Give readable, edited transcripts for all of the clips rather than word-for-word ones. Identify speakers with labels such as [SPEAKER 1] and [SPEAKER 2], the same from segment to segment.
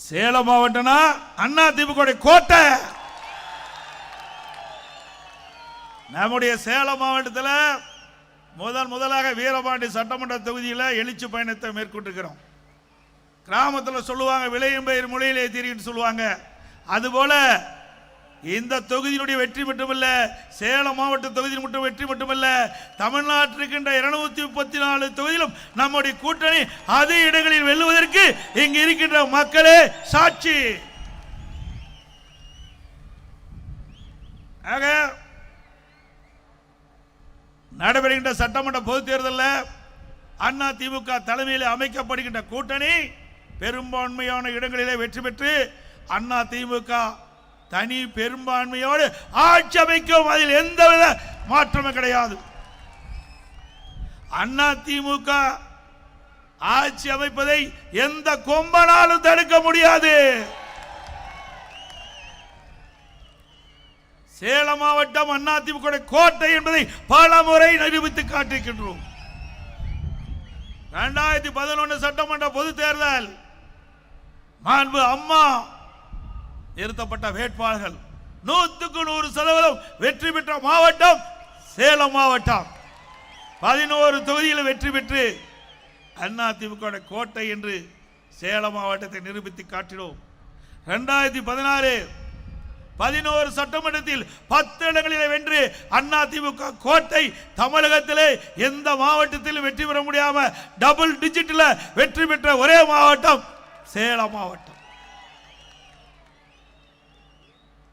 [SPEAKER 1] சேலம் மாவட்டம்னா அண்ணா திமுக கோட்டை. நம்முடைய சேலம் மாவட்டத்தில் முதலாக வீரபாண்டி சட்டமன்ற தொகுதியில் எழுச்சி பயணத்தை மேற்கொண்டிருக்கிறோம். கிராமத்தில் சொல்லுவாங்க விளையும் பயிர் மொழியிலே தீரின்னு சொல்லுவாங்க. அதுபோல இந்த தொகுதியினுடைய வெற்றி மட்டுமல்ல, சேலம் மாவட்ட தொகுதியில் மட்டும் வெற்றி மட்டுமல்ல, தமிழ்நாட்டில் இருக்கின்ற 234 தொகுதியிலும் நம்முடைய கூட்டணி அதே இடங்களில் வெல்லுவதற்கு இங்கு இருக்கின்ற மக்களே சாட்சி. ஆக நடைபெறுகின்ற சட்டமன்ற பொதுத் தேர்தலில் அண்ணா திமுக தலைமையில் அமைக்கப்படுகின்ற கூட்டணி பெரும்பான்மையான இடங்களிலே வெற்றி பெற்று அண்ணா திமுக தனி பெரும்பான்மையோடு ஆட்சி அமைக்கும். அதில் எந்தவித மாற்றமும் கிடையாது. அண்ணா திமுக ஆட்சி அமைப்பதை எந்த கொம்பனாலும் தடுக்க முடியாது. சேலம் மாவட்டம் அண்ணா திமுக கோட்டை என்பதை பல முறை நிரூபித்து காட்டியிருக்கின்றோம். 2011 சட்டமன்ற பொதுத் தேர்தல் மாண்பு அம்மா நிறுத்தப்பட்ட வேட்பாளர்கள் 100% வெற்றி பெற்ற மாவட்டம் சேலம் மாவட்டம். 11 தொகுதியில் வெற்றி பெற்று அண்ணா திமுக கோட்டை என்று சேலம் மாவட்டத்தை நிரூபித்து காட்டினோம். 2016 11 சட்டமன்றத்தில் 10 இடங்களில் வென்று அண்ணா திமுக கோட்டை தமிழகத்திலே எந்த மாவட்டத்திலும் வெற்றி பெற முடியாம டபுள் டிஜிட்ல வெற்றி பெற்ற ஒரே மாவட்டம் சேலம் மாவட்டம்.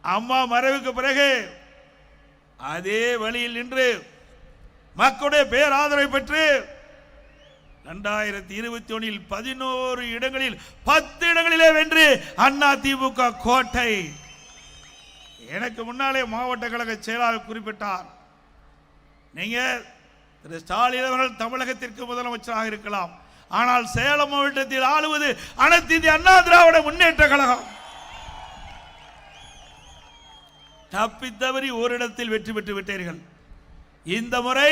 [SPEAKER 1] அம்மா மறைவுக்கு பிறகு அதே வழியில் நின்று மக்களுடைய பேராதரவை பெற்று 2021 11 இடங்களில் 10 இடங்களிலே வென்று அண்ணா திமுக கோட்டை. எனக்கு முன்னாலே மாவட்ட கழக செயலாளர் குறிப்பிட்டார், நீங்க திரு ஸ்டாலின் அவர்கள் தமிழகத்திற்கு முதலமைச்சராக இருக்கலாம், ஆனால் சேலம் மாவட்டத்தில் ஆளுவது அனைத்து இந்திய அண்ணா திராவிட முன்னேற்ற கழகம். தப்பித்தவறி ஓரிடத்தில் வெற்றி பெற்று விட்டீர்கள். இந்த முறை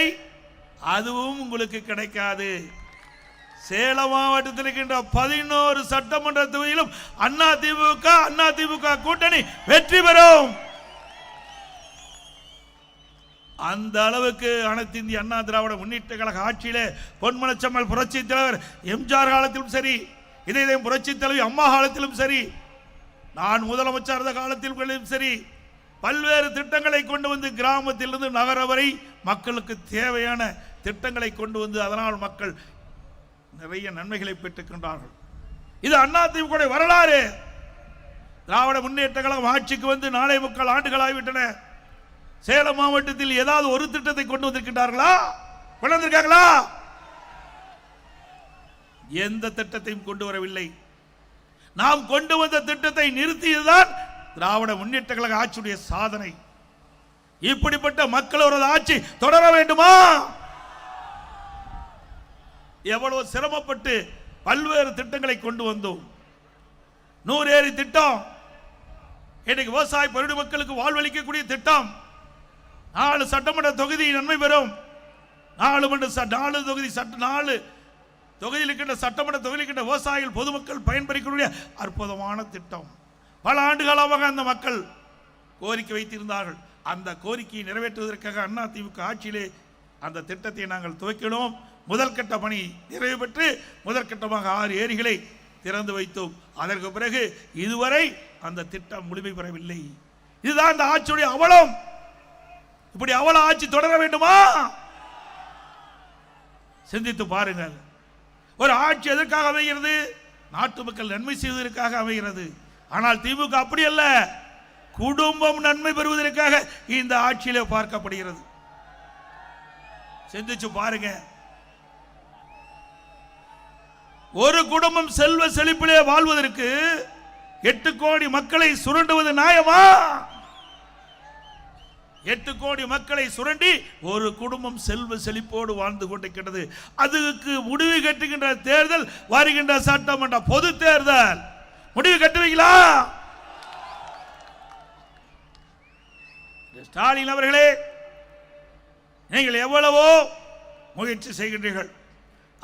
[SPEAKER 1] அதுவும் உங்களுக்கு கிடைக்காது. சேலம் மாவட்டத்தில் இருக்கின்ற 11 சட்டமன்ற தொகுதியிலும் அண்ணா திமுக கூட்டணி வெற்றி பெறும். அந்த அளவுக்கு அனைத்து இந்திய அண்ணா திராவிட முன்னேற்ற கழக ஆட்சியிலே பொன்மனச்செம்மல் புரட்சி தலைவர் எம்ஜிஆர் காலத்திலும் சரி, இதயம் புரட்சி தலைவி அம்மா காலத்திலும் சரி, நான் முதலமைச்சர் இருந்த காலத்திலும் சரி, பல்வேறு திட்டங்களை கொண்டு வந்து கிராமத்திலிருந்து நகர வரை மக்களுக்கு தேவையான திட்டங்களை கொண்டு வந்து அதனால் மக்கள் நிறைய நன்மைகளை பெற்றுக்கின்றார்கள். இது அதிமுக வரலாறு. திராவிட முன்னேற்ற கழகம் ஆட்சிக்கு வந்து 4 ஆண்டுகள் ஆகிவிட்டன. சேலம் மாவட்டத்தில் ஏதாவது ஒரு திட்டத்தை கொண்டு வந்திருக்கின்றார்களா? கொண்டு வந்திருக்காங்களா? எந்த திட்டத்தையும் கொண்டு வரவில்லை. நாம் கொண்டு வந்த திட்டத்தை நிறுத்தியதுதான் திராவிட முன்னேற்ற கழக ஆட்சியுடைய சாதனை. இப்படிப்பட்ட மக்களோட ஆட்சி தொடர வேண்டுமா? எவ்வளவு சிரமப்பட்டு பல்வேறு திட்டங்களை கொண்டு வந்தோம். 100 ஏரி திட்டம், இன்னைக்கு விவசாய பெருடு மக்களுக்கு வாழ்வளிக்கக்கூடிய திட்டம். 4 சட்டமன்ற தொகுதி நன்மை பெறும். 4 தொகுதியில் இருக்கின்ற சட்டமன்ற தொகுதியில் இருக்கின்ற விவசாயிகள் பொதுமக்கள் பயன்பெறக்கூடிய அற்புதமான திட்டம். பல ஆண்டுகாலமாக அந்த மக்கள் கோரிக்கை வைத்திருந்தார்கள். அந்த கோரிக்கையை நிறைவேற்றுவதற்காக அண்ணா திமுக ஆட்சியிலே அந்த திட்டத்தை நாங்கள் துவக்கினோம். முதல் கட்ட பணி நிறைவு பெற்று முதற்கட்டமாக 6 ஏரிகளை திறந்து வைத்தோம். அதற்கு பிறகு இதுவரை அந்த திட்டம் முழுமை பெறவில்லை. இதுதான் அந்த ஆட்சியுடைய அவலம். இப்படி அவல ஆட்சி தொடர வேண்டுமா? சிந்தித்து பாருங்கள். ஒரு ஆட்சி எதற்காக அமைகிறது? நாட்டு மக்கள் நன்மை செய்வதற்காக அமைகிறது. ஆனால் திமுக அப்படி அல்ல, குடும்பம் நன்மை பெறுவதற்காக இந்த ஆட்சியிலே பார்க்கப்படுகிறது. சிந்திச்சு பாருங்க. ஒரு குடும்பம் செல்வ செழிப்பிலே வாழ்வதற்கு 8 கோடி மக்களை சுரண்டுவது நியாயமா? 8 கோடி மக்களை சுரண்டி ஒரு குடும்பம் செல்வ செழிப்போடு வாழ்ந்து கொண்டிருக்கிறது. அதுக்கு முடிவு கட்டுகின்ற தேர்தல் வருகின்ற சட்டமன்ற பொது தேர்தல். முடிவு கட்டுவீங்களா? ஸ்டாலின் அவர்களே, நீங்கள் எவ்வளவோ முயற்சி செய்கின்றீர்கள்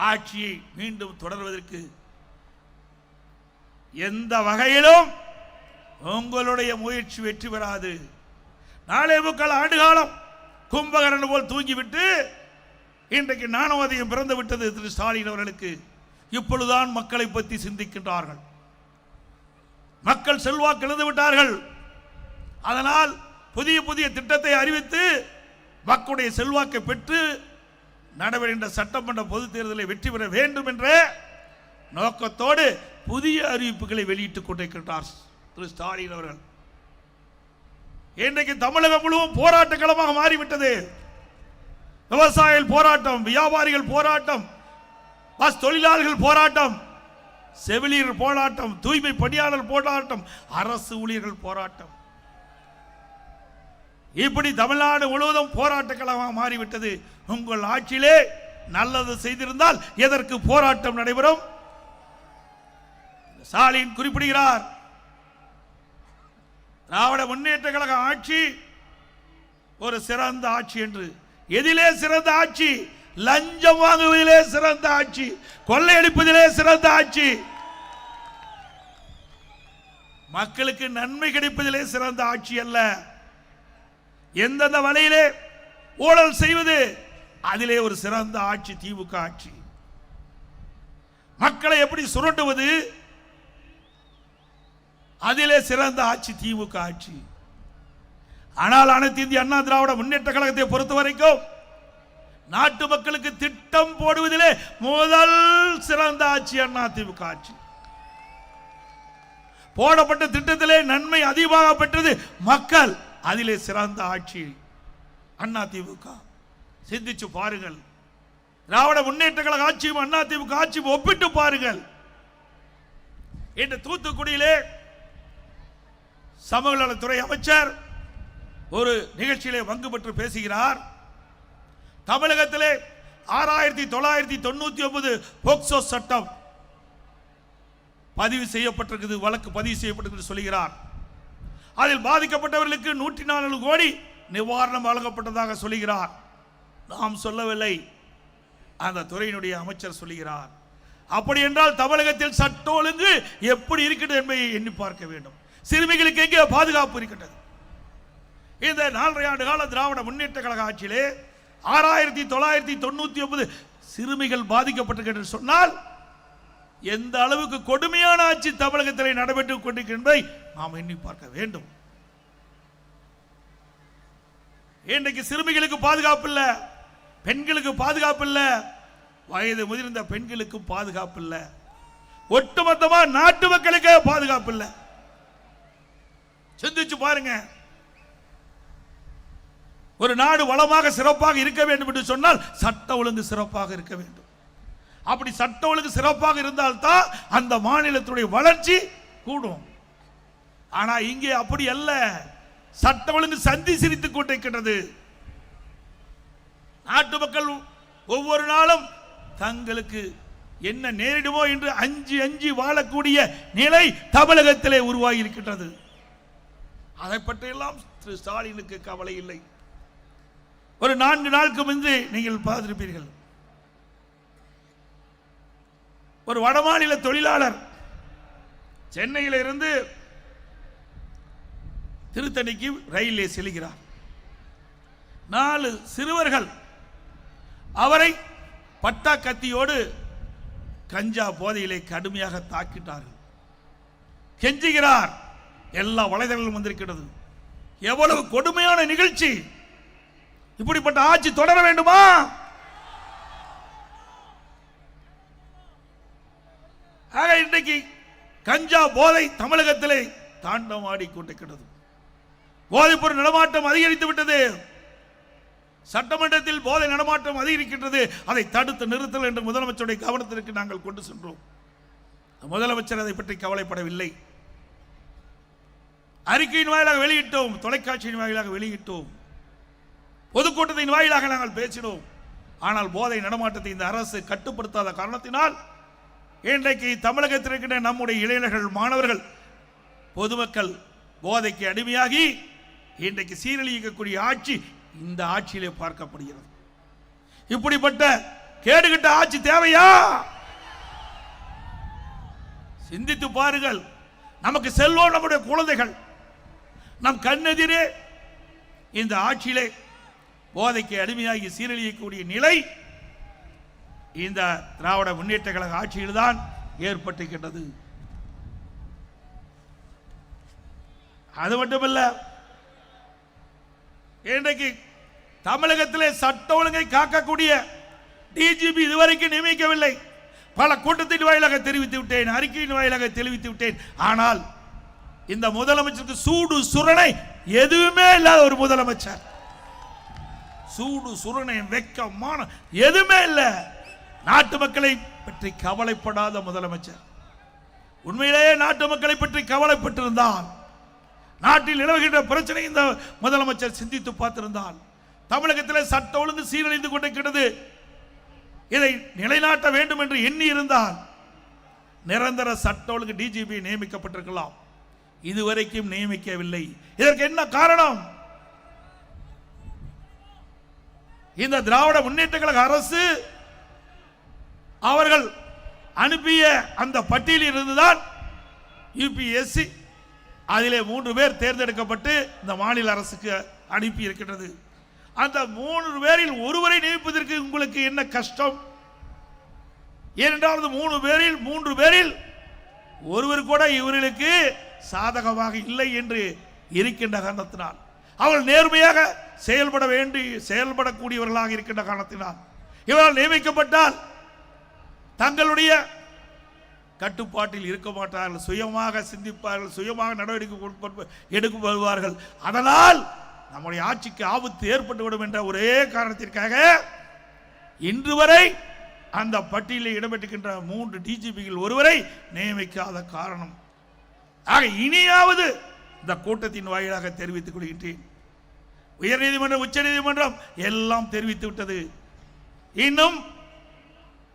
[SPEAKER 1] ஆட்சியை மீண்டும் தொடர்வதற்கு. எந்த வகையிலும் உங்களுடைய முயற்சி வெற்றி பெறாது. 4.25 ஆண்டு காலம் கும்பகரன் போல் தூங்கிவிட்டு இன்றைக்கு ஞானோதயம் பிறந்து விட்டது திரு ஸ்டாலின் அவர்களுக்கு. இப்பொழுதுதான் மக்களை பற்றி சிந்திக்கின்றார்கள். மக்கள் செல்வாக்கு இழந்து விட்டார்கள். அதனால் புதிய புதிய திட்டத்தை அறிவித்து மக்களுடைய செல்வாக்கை பெற்று நடைபெறுகின்ற சட்டமன்ற பொதுத் தேர்தலை வெற்றி பெற வேண்டும் என்ற நோக்கத்தோடு புதிய அறிவிப்புகளை வெளியிட்டுக் கொண்டிருக்கிறார் திரு ஸ்டாலின் அவர்கள். இன்றைக்கு தமிழகம் முழுவதும் போராட்ட களமாக மாறிவிட்டது. விவசாயிகள் போராட்டம், வியாபாரிகள் போராட்டம், பஸ் தொழிலாளர்கள் போராட்டம், செவிலியர் போராட்டம், தூய்மை பணியாளர் போராட்டம், அரசு ஊழியர்கள் போராட்டம். இப்படி தமிழ்நாடு முழுவதும் போராட்ட களமாக மாறிவிட்டது. உங்கள் ஆட்சியிலே நல்லது செய்திருந்தால் எதற்கு போராட்டம் நடைபெறும்? ஸ்டாலின் குறிப்பிடுகிறார், திராவிட முன்னேற்ற கழக ஆட்சி ஒரு சிறந்த ஆட்சி என்று. எதிலே சிறந்த ஆட்சி? லஞ்சம் வாங்குவதிலே சிறந்த ஆட்சி, கொள்ளையடிப்பதிலே சிறந்த ஆட்சி, மக்களுக்கு நன்மை கிடைப்பதிலே சிறந்த ஆட்சி அல்ல. எந்தெந்த வழியிலே ஊழல் செய்வது அதிலே ஒரு சிறந்த ஆட்சி திமுக ஆட்சி. மக்களை எப்படி சுரண்டுவது அதிலே சிறந்த ஆட்சி திமுக ஆட்சி. ஆனால் அனைத்து இந்திய அண்ணா திராவிட முன்னேற்ற கழகத்தை பொறுத்த வரைக்கும் நாட்டு மக்களுக்கு திட்டம் போடுவதிலே முதல் சிறந்த ஆட்சி அண்ணா திமுக ஆட்சி. போடப்பட்ட திட்டத்திலே நன்மை அதிகமாக பெற்றது மக்கள், அதிலே சிறந்த ஆட்சி அண்ணா திமுக. சிந்திச்சு பாருங்கள். திராவிட முன்னேற்ற கழக ஆட்சியும் அண்ணா திமுக ஆட்சியும் ஒப்பிட்டு பாருங்கள். இன்று தூத்துக்குடியிலே சமூக நலத்துறை அமைச்சர் ஒரு நிகழ்ச்சியிலே பங்கு பெற்று பேசுகிறார். தமிழகத்திலே 6999 போக்சோ சட்டம் பதிவு செய்யப்பட்டிருக்கிறது, வழக்கு பதிவு செய்யப்பட்டிருக்கிறது சொல்கிறார். அதில் பாதிக்கப்பட்டவர்களுக்கு 104 கோடி நிவாரணம் வழங்கப்பட்டதாக சொல்கிறார். நாம் சொல்லவில்லை, அந்த துறையினுடைய அமைச்சர் சொல்கிறார். அப்படி என்றால் தமிழகத்தில் சட்ட ஒழுங்கு எப்படி இருக்கிறது என்பதை எண்ணி பார்க்க வேண்டும். சிறுமிகளுக்கு எங்கே பாதுகாப்பு இருக்கின்றது? இந்த 4.5 ஆண்டு கால திராவிட முன்னேற்ற கழக ஆட்சியிலே 6999 சிறுமிகள் பாதிக்கப்பட்டிருக்கின்ற சொன்னால் எந்த அளவுக்கு கொடுமையான ஆட்சி தமிழகத்தில் நடைபெற்றுக் கொண்டிருக்கின்றதை நாம் எண்ணி பார்க்க வேண்டும். இன்றைக்கு சிறுமிகளுக்கு பாதுகாப்பு இல்லை, பெண்களுக்கு பாதுகாப்பு இல்லை, வயது முதிர்ந்த பெண்களுக்கு பாதுகாப்பு இல்லை, ஒட்டுமொத்தமாக நாட்டு மக்களுக்கு பாதுகாப்பு இல்லை. சிந்திச்சு பாருங்க. ஒரு நாடு வளமாக சிறப்பாக இருக்க வேண்டும் என்று சொன்னால் சட்ட ஒழுங்கு சிறப்பாக இருக்க வேண்டும். அப்படி சட்ட ஒழுங்கு சிறப்பாக இருந்தால்தான் அந்த மாநிலத்துடைய வளர்ச்சி கூடும். ஆனா இங்கே அப்படி அல்ல. சட்ட ஒழுங்கு சந்தி சிரித்துக் கொண்டிருக்கிறது. நாட்டு மக்கள் ஒவ்வொரு நாளும் தங்களுக்கு என்ன நேரிடுமோ என்று அஞ்சி அஞ்சி வாழக்கூடிய நிலை தமிழகத்திலே உருவாகி இருக்கின்றது. அதை பற்றியெல்லாம் திரு ஸ்டாலினுக்கு கவலை இல்லை. ஒரு 4 நாளுக்கு முன்பு நீங்கள் பார்த்திருப்பீர்கள், ஒரு வடமாநில தொழிலாளர் சென்னையில் இருந்து திருத்தணிக்கு ரயிலில் செல்கிறார். 4 சிறுவர்கள் அவரை பட்டா கத்தியோடு கஞ்சா போதையிலே கடுமையாக தாக்கிட்டார்கள். கெஞ்சுகிறார். எல்லா வலைதளங்களும் வந்திருக்கிறது. எவ்வளவு கொடுமையான நிகழ்ச்சி! இப்படிப்பட்ட ஆட்சி தொடர வேண்டுமா? ஆக இன்றைக்கு கஞ்சா போதை தமிழகத்திலே தாண்டவாடி கொண்டிருக்கிறது. போதைப்பொருள் நடமாட்டம் அதிகரித்து விட்டது. சட்டமன்றத்தில் போதை நடமாட்டம் அதிகரிக்கின்றது. அதை தடுத்து நிறுத்தல் என்று முதலமைச்சருடைய கவனத்திற்கு நாங்கள் கொண்டு சென்றோம். முதலமைச்சர் அதை பற்றி கவலைப்படவில்லை. அறிக்கையின் வாயிலாக வெளியிட்டோம், தொலைக்காட்சியின் வாயிலாக வெளியிட்டோம், பொதுக்கூட்டத்தின் வாயிலாக நாங்கள் பேசினோம். ஆனால் போதை நடமாட்டத்தை இந்த அரசு கட்டுப்படுத்தாத காரணத்தினால் இன்றைக்கு தமிழகத்தில் இருக்கின்ற நம்முடைய இளைஞர்கள், மாணவர்கள், பொதுமக்கள் போதைக்கு அடிமையாகி இன்றைக்கு சீரழிக்கக்கூடிய ஆட்சி இந்த ஆட்சியிலே பார்க்கப்படுகிறது. இப்படிப்பட்ட கேடுகட்ட ஆட்சி தேவையா? சிந்தித்து பாருங்கள். நமக்கு செல்வம் நம்முடைய குழந்தைகள். நம் கண்ணெதிரே இந்த ஆட்சியிலே போதைக்கு அடிமையாகி சீரழியக்கூடிய நிலை இந்த திராவிட முன்னேற்ற கழக ஆட்சியில் தான் ஏற்பட்டிருக்கின்றது. அது மட்டுமல்ல, இன்றைக்கு தமிழகத்திலே சட்ட ஒழுங்கை காக்கக்கூடிய டிஜிபி இதுவரைக்கும் நியமிக்கவில்லை. பல கூட்டத்தின் வாயிலாக தெரிவித்து விட்டேன், அறிக்கையின் வாயிலாக தெரிவித்து விட்டேன். ஆனால் இந்த முதலமைச்சருக்கு சூடு சுரணை எதுவுமே இல்லாத ஒரு முதலமைச்சர். சூடு சுரணை வெக்கமான எதுவுமே இல்லை. நாட்டு மக்களை பற்றி கவலைப்படாத முதலமைச்சர். உண்மையிலேயே நாட்டு மக்களை பற்றி கவலைப்பட்டிருந்தால், நாட்டில் நிலவுகின்ற பிரச்சனை இந்த முதலமைச்சர் சிந்தித்து பார்த்திருந்தால், தமிழகத்தில் சட்ட ஒழுங்கு சீரழிந்து கொண்டிருக்கிறது, இதை நிலைநாட்ட வேண்டும் என்று எண்ணி இருந்தால் நிரந்தர சட்ட ஒழுங்கு டிஜிபி நியமிக்கப்பட்டிருக்கலாம். இதுவரைக்கும் நியமிக்கவில்லை. இதற்கு என்ன காரணம்? இந்த திராவிட முன்னேற்ற கழக அரசு அவர்கள் அனுப்பிய அந்த பட்டியலில் இருந்துதான் யுபிஎஸ்சி அதிலே 3 பேர் தேர்ந்தெடுக்கப்பட்டு இந்த மாநில அரசுக்கு அனுப்பி இருக்கின்றது. அந்த 3 பேரில் ஒருவரை நியமிப்பதற்கு உங்களுக்கு என்ன கஷ்டம்? ஏனென்றால் 3 பேரில் ஒருவர் கூட இவர்களுக்கு சாதகமாக இல்லை என்று இருக்கின்ற காரணத்தினால், அவர்கள் நேர்மையாக செயல்படக்கூடியவர்களாக இருக்கின்ற காரணத்தினால் இவர்கள் நியமிக்கப்பட்டால் தங்களுடைய கட்டுப்பாட்டில் இருக்க மாட்டார்கள், சுயமாக சிந்திப்பார்கள், சுயமாக நடவடிக்கை எடுக்கப்படுவார்கள். அதனால் நம்முடைய ஆட்சிக்கு ஆபத்து ஏற்பட்டுவிடும் என்ற ஒரே காரணத்திற்காக இன்று வரை அந்த பட்டியலில் இடம்பெற்றிருக்கின்ற 3 டிஜிபிகள் ஒருவரை நியமிக்காத காரணம். ஆக இனியாவது இந்த கூட்டத்தின் வாயிலாக தெரிவித்துக் கொள்கின்றேன். உயர்நீதிமன்றம், உச்ச நீதிமன்றம் எல்லாம் தெரிவித்து விட்டது. இன்னும்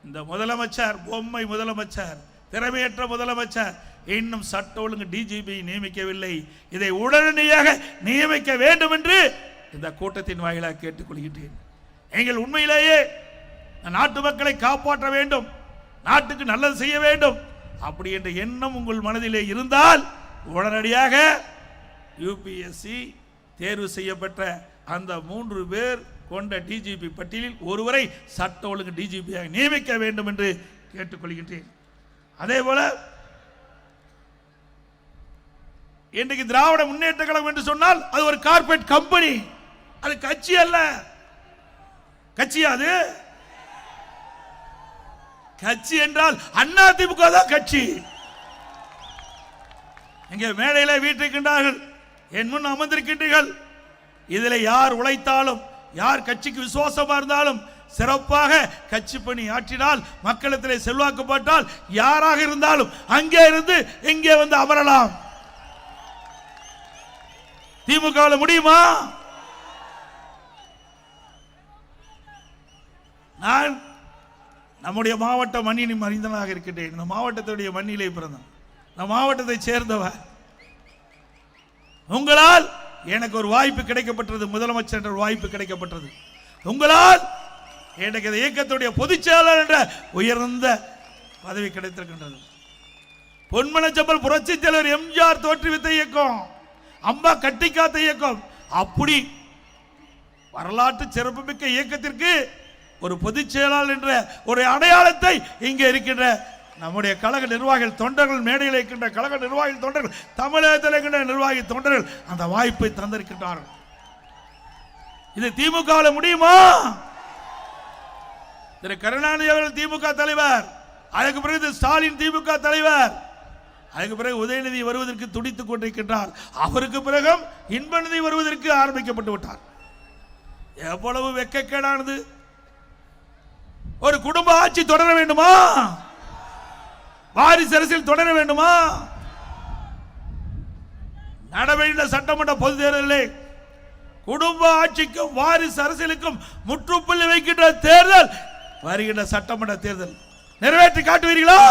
[SPEAKER 1] இந்த முதலமைச்சர், பொம்மை முதலமைச்சர், திறமையற்ற முதலமைச்சர் இன்னும் சட்ட ஒழுங்கு டிஜிபி நியமிக்கவில்லை. இதை உடனடியாக நியமிக்க வேண்டும் என்று இந்த கூட்டத்தின் வாயிலாக கேட்டுக்கொள்கின்றேன். நீங்கள் உண்மையிலேயே நாட்டு மக்களை காப்பாற்ற வேண்டும், நாட்டுக்கு நல்லது செய்ய வேண்டும் அப்படி என்ற எண்ணம் உங்கள் மனதிலே இருந்தால் உடனடியாக யுபிஎஸ்சி தேர்வு செய்யப்பட்ட அந்த 3 பேர் கொண்ட டிஜிபி பட்டியலில் ஒருவரை சட்ட ஒழுங்கு டிஜிபியாக நியமிக்க வேண்டும் என்று கேட்டுக்கொள்கின்றேன். அதே போல இன்றைக்கு திராவிட முன்னேற்ற கழகம் என்று சொன்னால் அது ஒரு கார்ப்பரேட் கம்பெனி, அது கட்சி அல்ல. கட்சியா அது? கட்சி என்றால் அதிமுக தான் கட்சி. இங்கே மேடையில் வீட்டிருக்கின்றார்கள், என் முன் அமர்ந்திருக்கின்றீர்கள். இதில் யார் உழைத்தாலும், யார் கட்சிக்கு விசுவாசமா இருந்தாலும், சிறப்பாக கட்சி பணி ஆற்றினால், மக்களிடத்தில் செல்வாக்கப்பட்டால், யாராக இருந்தாலும் அங்கே இருந்து இங்கே வந்து அமரலாம். திமுக முடியுமா? நான் நம்முடைய மாவட்ட மண்ணின் மனிதனாக இருக்கின்றேன். இந்த மாவட்டத்துடைய மண்ணிலே பிறந்தேன், இந்த மாவட்டத்தை சேர்ந்தவர். உங்களால் எனக்கு ஒரு வாய்ப்பு கிடைக்கப்பட்டது, முதலமைச்சர் என்ற ஒரு வாய்ப்பு கிடைக்கப்பட்டது. உங்களால் எனக்கு இந்த இயக்கத்துடைய பொதுச் செயலாளர் என்ற உயர்ந்த பதவி கிடைத்திருக்கின்றது. பொன்மனச்செம்மல் புரட்சி தலைவர் எம்ஜிஆர் தோற்றுவித்த இயக்கம், அம்மா கட்டி காத்த இயக்கம். அப்படி வரலாற்று சிறப்புமிக்க இயக்கத்திற்கு ஒரு பொதுச் செயலாளர் என்ற ஒரு அடையாளத்தை இங்கே இருக்கின்ற நம்முடைய கழக நிர்வாகிகள், தொண்டர்கள், மேடையில் இருக்கின்ற கழக நிர்வாகிகள், தொண்டர்கள், தமிழகத்தில் இருக்கின்ற நிர்வாகி தொண்டர்கள் அந்த வாய்ப்பை தந்திருக்கின்றார்கள். இது திமுக முடியுமா? திரு கருணாநிதி அவர்கள் திமுக தலைவர், அதுக்கு பிறகு ஸ்டாலின் திமுக தலைவர், அதுக்கு பிறகு உதயநிதி வருவதற்கு துடித்துக் கொண்டிருக்கின்றார். அவருக்கு பிறகு இன்பநிதி வருவதற்கு ஆரம்பிக்கப்பட்டு விட்டார். எவ்வளவு வெட்கக்கேடானது! ஒரு குடும்ப ஆட்சி தொடர வேண்டுமா? வாரிசு அரசியல் தொடர வேண்டுமா? நடவேண்ட சட்டமன்ற பொது தேர்தலில் குடும்ப ஆட்சிக்கும் வாரிசு அரசியலுக்கும் முற்றுப்புள்ளி வைக்கின்ற தேர்தல் வருகின்ற சட்டமன்ற தேர்தல். நிறைவேற்றி காட்டுவீர்களா?